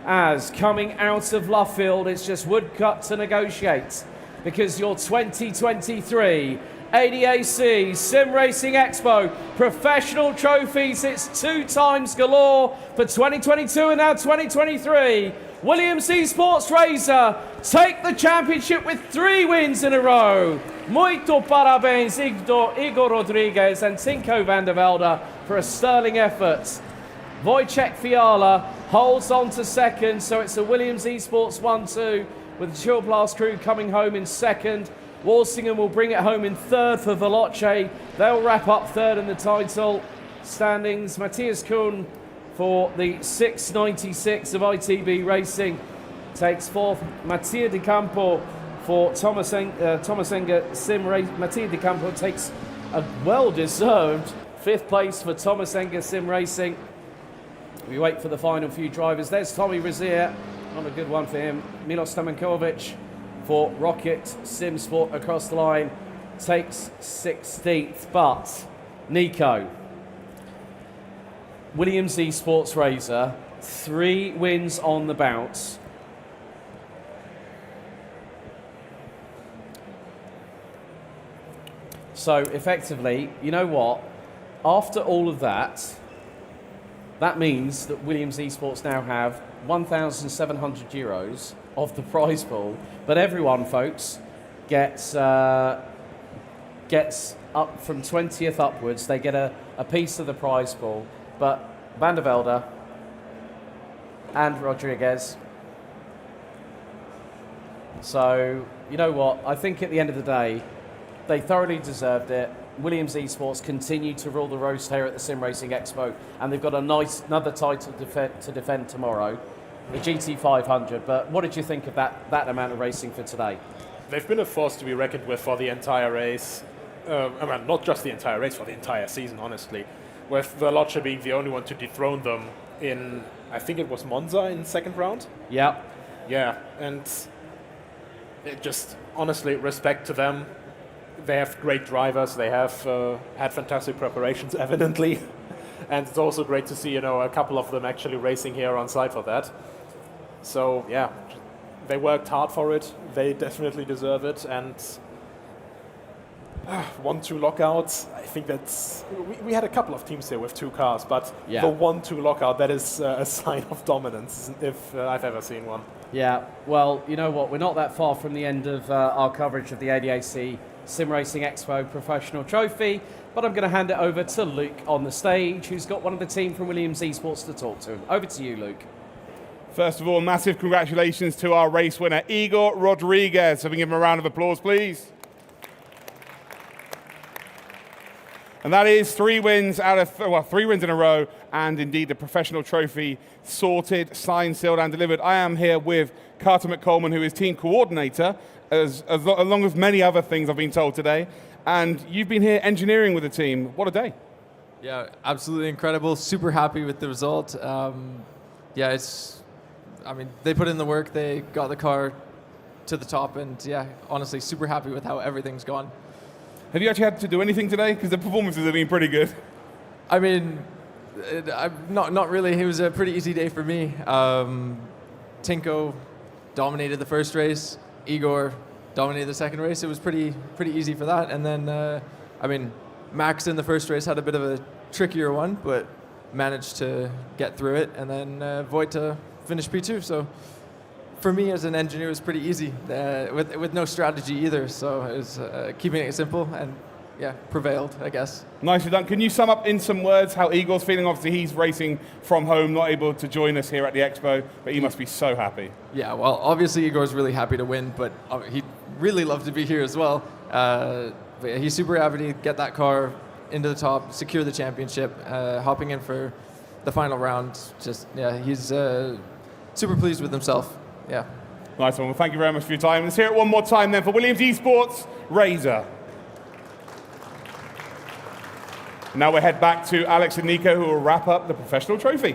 As coming out of Luffield, it's just woodcut to negotiate, because your 2023 ADAC SimRacing Expo Professional Trophies, it's 2 times galore for 2022 and now 2023. Williams Esports Razor take the championship with 3 wins in a row. Muito parabéns, Igor Rodriguez and Tinko van der Velde, for a sterling effort. Wojciech Fiala holds on to second, so it's a Williams Esports 1-2. With the Chill Blast crew coming home in second. Walsingham will bring it home in third for Veloce. They'll wrap up third in the title standings. Matthias Kuhn for the 696 of ITB Racing takes fourth. Mattia Di Campo for Thomas Enger Sim Racing. Mattia Di Campo takes a well-deserved 5th place for Thomas Enger Sim Racing. We wait for the final few drivers. There's Tommy Rozier. Not a good one for him. Milos Stamenkovic for Rocket SimSport across the line takes 16th. But Nico, Williams Esports Razor, 3 wins on the bounce. So effectively, you know what? After all of that, that means that Williams Esports now have €1,700 of the prize pool, but everyone, folks, gets up from 20th upwards. They get a piece of the prize pool, but Van der Velde and Rodriguez. So, you know what? I think at the end of the day, they thoroughly deserved it. Williams Esports continue to rule the roast here at the SimRacing Expo, and they've got another title to defend tomorrow, the GT 500. But what did you think of that amount of racing for today? They've been a force to be reckoned with for the entire race. Not just the entire race, for the entire season, honestly. With Veloce being the only one to dethrone them in, I think it was Monza in the second round? Yeah. Yeah, and it just, honestly, respect to them. they have great drivers. They have had fantastic preparations, evidently. And it's also great to see, a couple of them actually racing here on site for that. So, yeah, they worked hard for it. They definitely deserve it. And 1-2 lockouts, I think that's... We had a couple of teams here with 2 cars, but the 1-2 lockout, that is a sign of dominance, if I've ever seen one. Yeah, well, you know what? We're not that far from the end of our coverage of the ADAC SimRacing Expo Professional Trophy, but I'm going to hand it over to Luke on the stage, who's got one of the team from Williams Esports to talk to. Over to you, Luke. First of all, massive congratulations to our race winner, Igor Rodriguez. So we can give him a round of applause, please. And that is 3 wins out of, 3 wins in a row, and indeed the professional trophy sorted, signed, sealed, and delivered. I am here with Carter McColeman, who is team coordinator, along with many other things I've been told today. And you've been here engineering with the team. What a day. Yeah, absolutely incredible. Super happy with the result. Yeah, they put in the work. They got the car to the top, and yeah, honestly, super happy with how everything's gone. Have you actually had to do anything today? Because the performances have been pretty good. I mean, not really. It was a pretty easy day for me. Tinko dominated the first race. Igor dominated the second race. It was pretty easy for that. And then, Max in the first race had a bit of a trickier one, but managed to get through it. And then Vojta finished P2. So for me as an engineer, it was pretty easy with no strategy either. So it was keeping it simple and prevailed, I guess. Nicely done. Can you sum up in some words how Igor's feeling? Obviously, he's racing from home, not able to join us here at the Expo, but he must be so happy. Yeah, well, obviously Igor's really happy to win, but he'd really love to be here as well. But he's super happy to get that car into the top, secure the championship, hopping in for the final round. He's super pleased with himself. Yeah. Nice one. Well, thank you very much for your time. Let's hear it one more time then for Williams Esports, Razor. Now we'll head back to Alex and Nico, who will wrap up the professional trophy.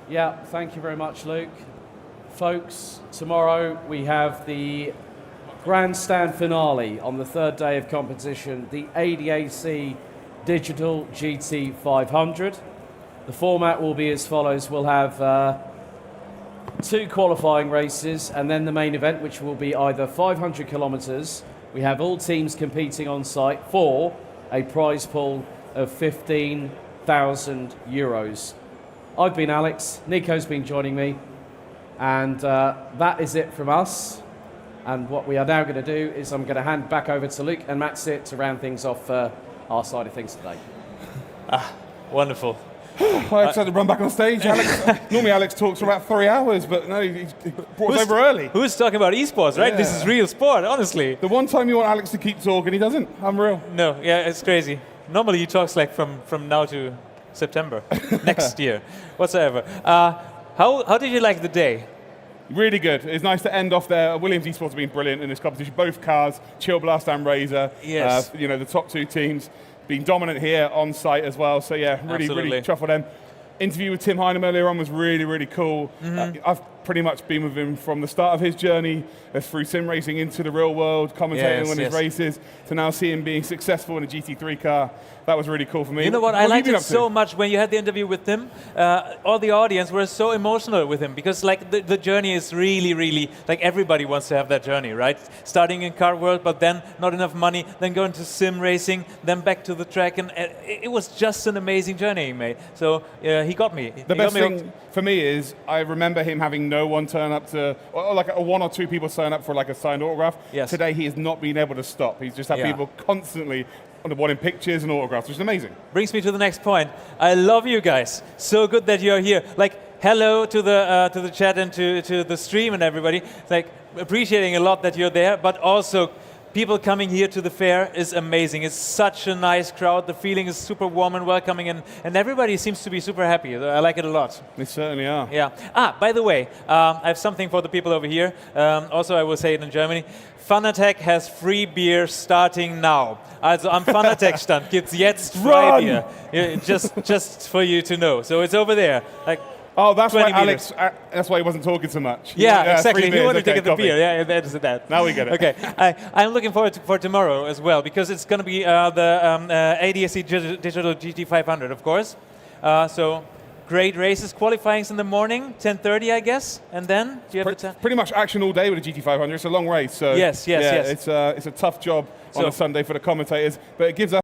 Yeah, thank you very much, Luke. Folks, tomorrow we have the grandstand finale on the 3rd day of competition, the ADAC Digital GT 500. The format will be as follows. We'll have 2 qualifying races and then the main event, which will be either 500 kilometers. We have all teams competing on site for a prize pool of €15,000. I've been Alex, Nico's been joining me, and that is it from us. And what we are now going to do is I'm going to hand back over to Luke and Matt Sitt to round things off our side of things today. Wonderful. I just had to run back on stage. Normally Alex talks for about 3 hours, but no, he brought us over early. Who's talking about esports, right? Yeah. This is real sport, honestly. The one time you want Alex to keep talking, he doesn't. Unreal. No, yeah, it's crazy. Normally he talks like from now to September, next year, whatsoever. How did you like the day? Really good. It's nice to end off there. Williams Esports have been brilliant in this competition. Both cars, Chill Blast and Razor. Yes. The top 2 teams being dominant here on site as well. So yeah, really chuffed for them. Interview with Tim Heinem earlier on was really cool. I've pretty much been with him from the start of his journey through sim racing into the real world, commentating on his races, to now see him being successful in a GT3 car. That was really cool for me. You know what I liked it so much when you had the interview with him. All the audience were so emotional with him because like the journey is really like everybody wants to have that journey, right? Starting in car world, but then not enough money, then going to sim racing, then back to the track, and it was just an amazing journey he made. So he got me. The best thing for me is I remember him having no one turn up to, or like 1 or 2 people turn up for like a signed autograph. Yes. Today he has not been able to stop. He's just had people constantly wanting pictures and autographs, which is amazing. Brings me to the next point. I love you guys. So good that you're here. Like, hello to the chat and to the stream and everybody. Like, appreciating a lot that you're there, but also people coming here to the fair is amazing. It's such a nice crowd. The feeling is super warm and welcoming, and everybody seems to be super happy. I like it a lot. They certainly are. Yeah. By the way, I have something for the people over here. Also, I will say it in Germany. Fanatec has free beer starting now. Also am Fanatec-Stand gibt's jetzt Freibier. Just for you to know. So it's over there. Like, Oh, that's 20 why meters. Alex. That's why he wasn't talking so much. Yeah, exactly. 3 He beers, wanted to okay, get the copy. beer. Yeah, that's that. Now we get it. Okay, I'm looking forward for tomorrow as well because it's going to be the ADAC Digital GT500, of course. So great races, qualifying's in the morning, 10:30, I guess, and then do you have the time? Pretty much action all day with the GT500. It's a long race, so Yes. it's a tough job on So- a Sunday for the commentators, but it gives us